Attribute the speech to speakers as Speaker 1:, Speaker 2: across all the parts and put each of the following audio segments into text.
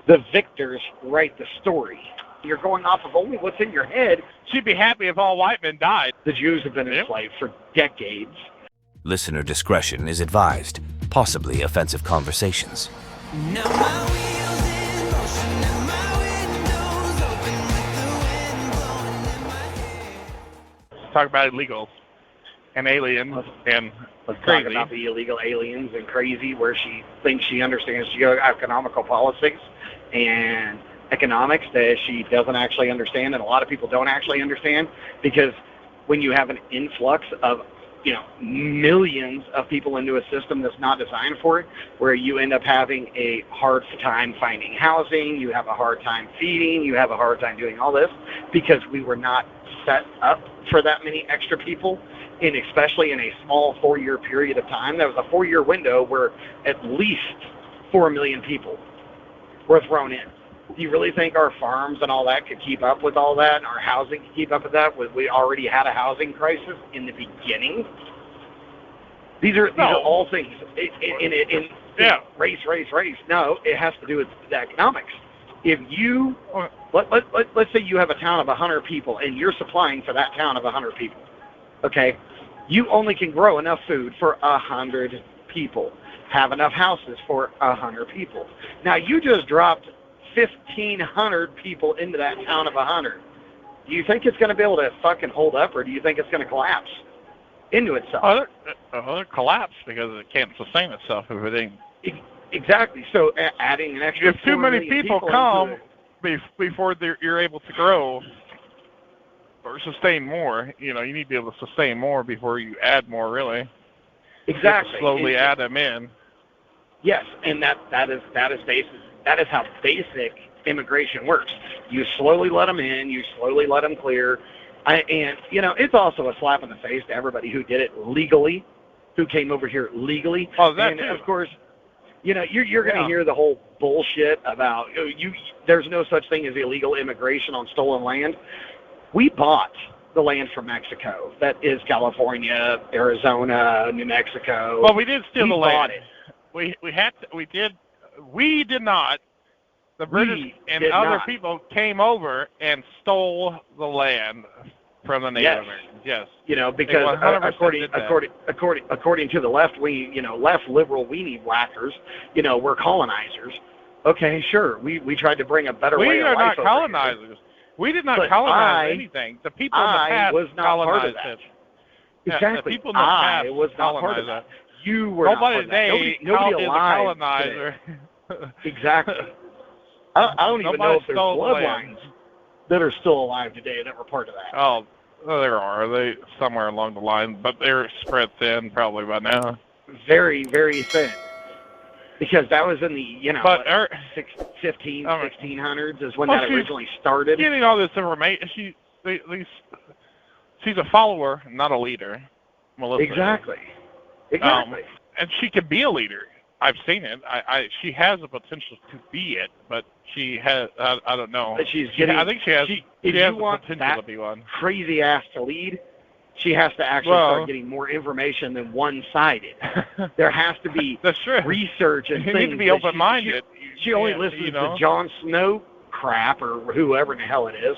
Speaker 1: The victors write the story. You're going off of only what's in your head.
Speaker 2: She'd be happy if all white men died.
Speaker 1: The Jews have been enslaved for decades.
Speaker 3: Listener discretion is advised. Possibly offensive conversations.
Speaker 4: Now my wheels in motion, now my windows open with the wind blowing in my hair.
Speaker 2: Talk about illegals and aliens and
Speaker 1: Let's
Speaker 2: crazy.
Speaker 1: talk about the illegal aliens and crazy, where she thinks she understands geoeconomical politics and economics that she doesn't actually understand, and a lot of people don't actually understand, because when you have an influx of millions of people into a system that's not designed for it, where you end up having a hard time finding housing, you have a hard time feeding, you have a hard time doing all this, because we were not set up for that many extra people, and especially in a small 4-year period of time. There was a 4-year window where at least 4 million people were thrown in. Do you really think our farms and all that could keep up with all that, and our housing could keep up with that? We already had a housing crisis in the beginning. These are all things in race. No, it has to do with the economics. If you let's say you have a town of 100 people and you're supplying for that town of 100 people, okay? You only can grow enough food for 100 people, have enough houses for 100 people. Now you just dropped 1,500 people into that town of 100. Do you think it's going to be able to fucking hold up, or do you think it's going to collapse into itself?
Speaker 2: It'll collapse because it can't sustain itself if it ain't.
Speaker 1: Exactly. So adding an extra.
Speaker 2: If too many people come before you're able to grow or sustain more, you need to be able to sustain more before you add more, really.
Speaker 1: Exactly.
Speaker 2: Slowly add them in.
Speaker 1: Yes, and that is how basic immigration works. You slowly let them in, you slowly let them clear, and it's also a slap in the face to everybody who did it legally, who came over here legally.
Speaker 2: Oh, that
Speaker 1: and
Speaker 2: too.
Speaker 1: Of course, you're going to hear the whole bullshit about there's no such thing as illegal immigration on stolen land. We bought the land from Mexico. That is California, Arizona, New Mexico.
Speaker 2: Well, we did steal the land.
Speaker 1: We bought
Speaker 2: it. We did not. The British and other people came over and stole the land from the Native Americans. Yes.
Speaker 1: Because according to the left wing, left liberal weenie whackers, we're colonizers. Okay, sure. We tried to bring a better way of life.
Speaker 2: We are not colonizers. We did not colonize anything. The people in the past
Speaker 1: was not
Speaker 2: colonized
Speaker 1: part of that.
Speaker 2: it.
Speaker 1: Exactly.
Speaker 2: The people in the past
Speaker 1: was not part of that. You were
Speaker 2: nobody
Speaker 1: not part of that. Nobody
Speaker 2: alive
Speaker 1: a colonizer. Exactly. I don't even know if there's bloodlines that are still alive today that were part of that.
Speaker 2: Oh, there are. They somewhere along the line, but they're spread thin probably by now.
Speaker 1: Very, very thin. Because that was in the, 1600s is when that originally started.
Speaker 2: Getting all this information, she's a follower, not a leader, Melissa.
Speaker 1: Exactly.
Speaker 2: And she could be a leader. I've seen it. She has the potential to be it, but she has. I don't know.
Speaker 1: But she's getting.
Speaker 2: I think she has.
Speaker 1: If
Speaker 2: she has
Speaker 1: you
Speaker 2: the
Speaker 1: want
Speaker 2: potential
Speaker 1: that
Speaker 2: to be one.
Speaker 1: Crazy ass to lead, she has to actually start getting more information than one-sided. There has to be research and
Speaker 2: you
Speaker 1: things.
Speaker 2: need to be open-minded.
Speaker 1: She only listens to Jon Snow crap or whoever in the hell it is.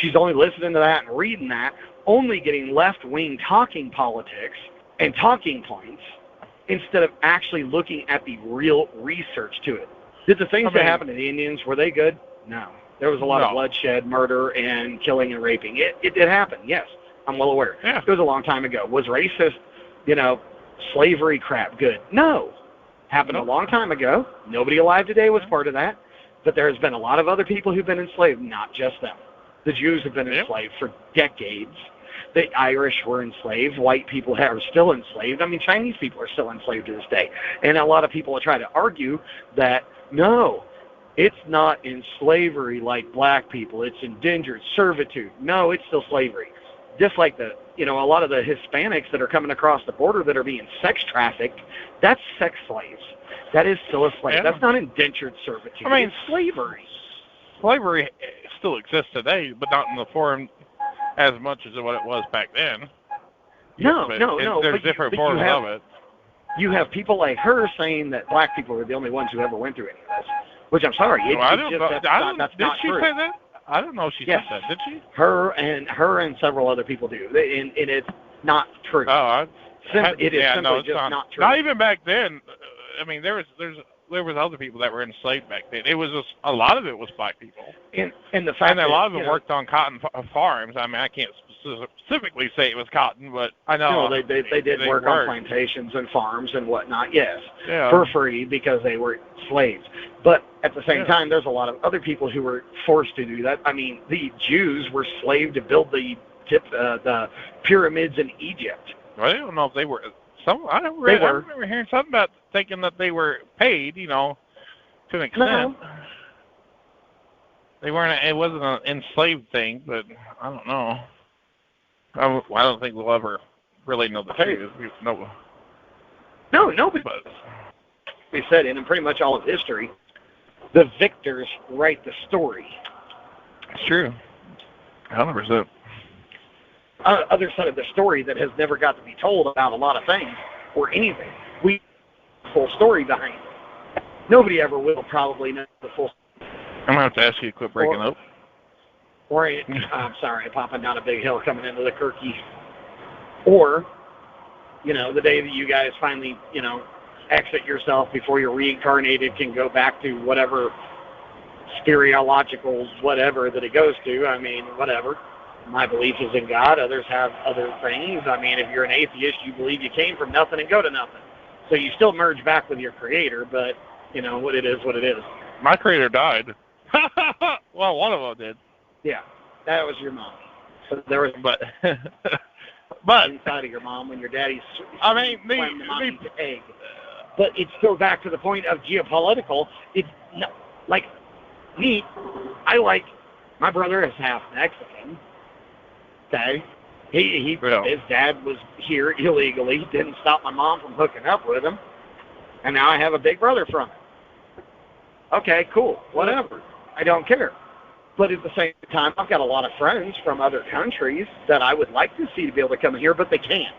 Speaker 1: She's only listening to that and reading that, only getting left-wing talking politics and talking points instead of actually looking at the real research to it. Did the things that happened to the Indians, were they good? No. There was a lot of bloodshed, murder, and killing and raping. It did happen, yes. I'm well aware.
Speaker 2: Yeah.
Speaker 1: It was a long time ago. Was racist, slavery crap good? No. Happened a long time ago. Nobody alive today was part of that. But there has been a lot of other people who've been enslaved, not just them. The Jews have been enslaved for decades. The Irish were enslaved. White people are still enslaved. I mean, Chinese people are still enslaved to this day. And a lot of people try to argue that, no, it's not in slavery like black people. It's indentured servitude. No, it's still slavery. Just like a lot of the Hispanics that are coming across the border that are being sex trafficked, that's sex slaves. That is still a slave. Yeah. That's not indentured servitude.
Speaker 2: I mean,
Speaker 1: it's slavery.
Speaker 2: Slavery still exists today, but not in the form as much as what it was back then.
Speaker 1: No.
Speaker 2: There's different forms of it.
Speaker 1: You have people like her saying that black people are the only ones who ever went through any of this. which I'm sorry,
Speaker 2: Well, I don't
Speaker 1: just,
Speaker 2: know.
Speaker 1: that's
Speaker 2: Did
Speaker 1: not
Speaker 2: she
Speaker 1: true.
Speaker 2: say that? I don't know if she
Speaker 1: Yes.
Speaker 2: said that. Did she?
Speaker 1: Her and several other people do, and it's not true.
Speaker 2: Oh,
Speaker 1: It is
Speaker 2: yeah,
Speaker 1: simply
Speaker 2: no, it's
Speaker 1: just not true.
Speaker 2: Not even back then. I mean, there was other people that were enslaved back then. It was just a lot of it was black people,
Speaker 1: And the fact
Speaker 2: and a
Speaker 1: that,
Speaker 2: lot of them
Speaker 1: you know,
Speaker 2: worked on cotton farms. I mean, I can't specifically say it was cotton, but I know
Speaker 1: they did work on plantations and farms and whatnot, yes,
Speaker 2: Yeah.
Speaker 1: for free because they were slaves. But at the same time, there's a lot of other people who were forced to do that. I mean, the Jews were slaved to build the pyramids in Egypt.
Speaker 2: Well, I don't know if they were. I
Speaker 1: They were.
Speaker 2: remember hearing something about thinking that they were paid, you know, to an extent.
Speaker 1: No.
Speaker 2: They weren't. It wasn't an enslaved thing, but I don't know. I don't think we'll ever really know the truth. No.
Speaker 1: No, but we said in pretty much all of history, the victors write the story.
Speaker 2: It's true. 100%.
Speaker 1: Other side of the story that has never got to be told about a lot of things or anything. We full story behind it. Nobody ever will probably know the full story.
Speaker 2: I'm going to have to ask you to quit breaking up.
Speaker 1: Or, I'm sorry, popping down a big hill coming into the Kirky. Or, you know, the day that you guys finally, you know, exit yourself before you're reincarnated can go back to whatever spiritualogical whatever that it goes to. I mean, whatever. My belief is in God. Others have other things. I mean, if you're an atheist, you believe you came from nothing and go to nothing. So you still merge back with your creator, but, you know, what it is, what it is.
Speaker 2: My creator died. Well, one of them did.
Speaker 1: Yeah, that was your mom. So there was
Speaker 2: But
Speaker 1: inside of your mom when your daddy
Speaker 2: I mean,
Speaker 1: swam the mommy's egg. But it's still back to the point of geopolitical. It's no, like me. I like my brother is half Mexican. Okay, his dad was here illegally. Didn't stop my mom from hooking up with him, and now I have a big brother from it. Okay, cool, whatever. I don't care. But at the same time, I've got a lot of friends from other countries that I would like to see to be able to come here, but they can't.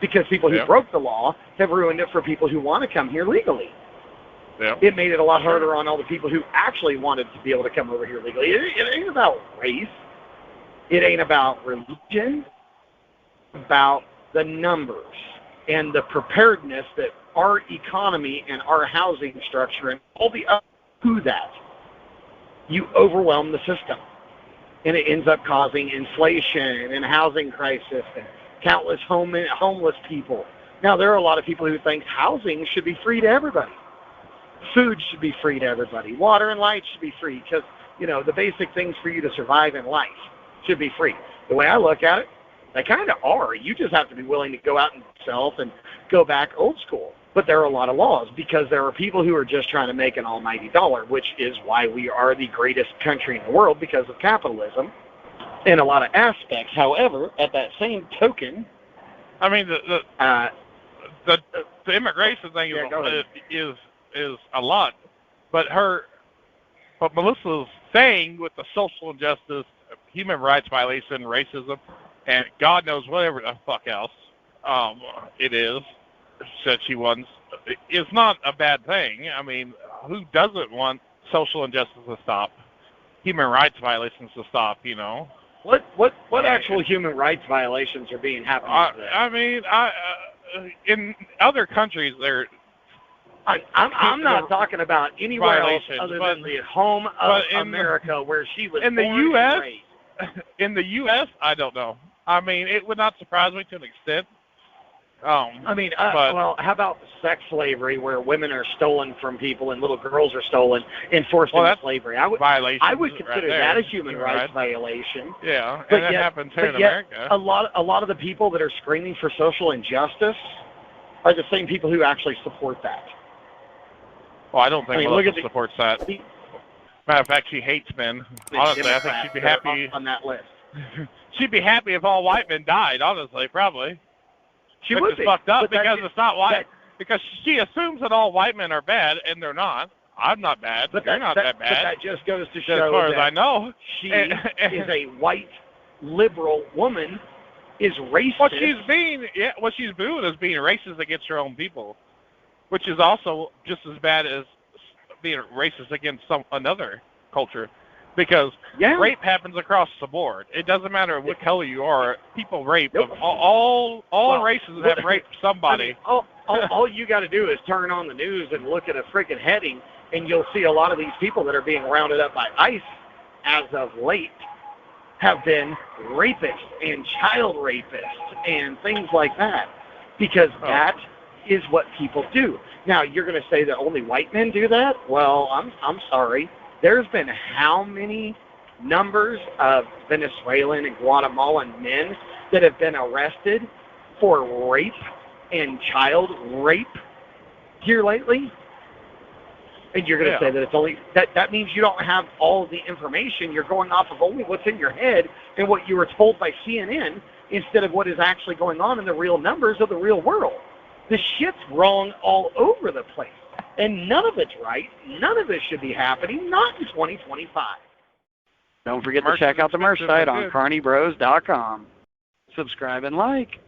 Speaker 1: Because people who broke the law have ruined it for people who want to come here legally.
Speaker 2: Yeah.
Speaker 1: It made it a lot harder on all the people who actually wanted to be able to come over here legally. It ain't about race. It ain't about religion. It's about the numbers and the preparedness that our economy and our housing structure and all the other do that. You overwhelm the system, and it ends up causing inflation and housing crisis and countless homeless people. Now, there are a lot of people who think housing should be free to everybody. Food should be free to everybody. Water and light should be free because, you know, the basic things for you to survive in life should be free. The way I look at it, they kind of are. You just have to be willing to go out and self and go back old school. But there are a lot of laws because there are people who are just trying to make an almighty dollar, which is why we are the greatest country in the world because of capitalism in a lot of aspects. However, at that same token,
Speaker 2: I mean, the immigration thing is a lot, but what Melissa's saying with the social injustice, human rights violation, racism, and God knows whatever the fuck else it is that she wants, is not a bad thing. I mean, who doesn't want social injustice to stop, human rights violations to stop? You know.
Speaker 1: What actual human rights violations are being happening today?
Speaker 2: I mean, in other countries,
Speaker 1: I'm not talking about anywhere else other than the home of America where she was
Speaker 2: in the
Speaker 1: born
Speaker 2: U.S.
Speaker 1: and raised.
Speaker 2: In the U.S., I don't know. I mean, it would not surprise me to an extent.
Speaker 1: Well, how about sex slavery, where women are stolen from people and little girls are stolen and forced into slavery? I would consider that a human rights violation.
Speaker 2: Yeah,
Speaker 1: but
Speaker 2: and that happens here in America.
Speaker 1: A lot of the people that are screaming for social injustice are the same people who actually support that.
Speaker 2: Well, I don't think Melissa supports that. Matter of fact, she hates men. Honestly, I think she'd be happy
Speaker 1: on that list.
Speaker 2: She'd be happy if all white men died. Honestly, probably.
Speaker 1: She would be
Speaker 2: fucked up because it's not white. Because she assumes that all white men are bad, and they're not. I'm not bad. But you're not that bad.
Speaker 1: But that just goes to show
Speaker 2: as far as I know,
Speaker 1: she is a white liberal woman. Is racist.
Speaker 2: What she's doing is being racist against her own people, which is also just as bad as being racist against another culture, because
Speaker 1: Yeah.
Speaker 2: rape happens across the board. It doesn't matter what color you are. People rape.
Speaker 1: Nope.
Speaker 2: All
Speaker 1: Well,
Speaker 2: races have raped somebody.
Speaker 1: I mean, all you got to do is turn on the news and look at a freaking heading, and you'll see a lot of these people that are being rounded up by ICE as of late have been rapists and child rapists and things like that, because that is what people do. Now, you're going to say that only white men do that? Well, I'm sorry. There's been how many numbers of Venezuelan and Guatemalan men that have been arrested for rape and child rape here lately? And you're going to say that it's only that means you don't have all the information. You're going off of only what's in your head and what you were told by CNN instead of what is actually going on in the real numbers of the real world. The shit's wrong all over the place. And none of it's right. None of it should be happening, not in 2025. Don't forget to check out the merch site on carnibros.com. Subscribe and like.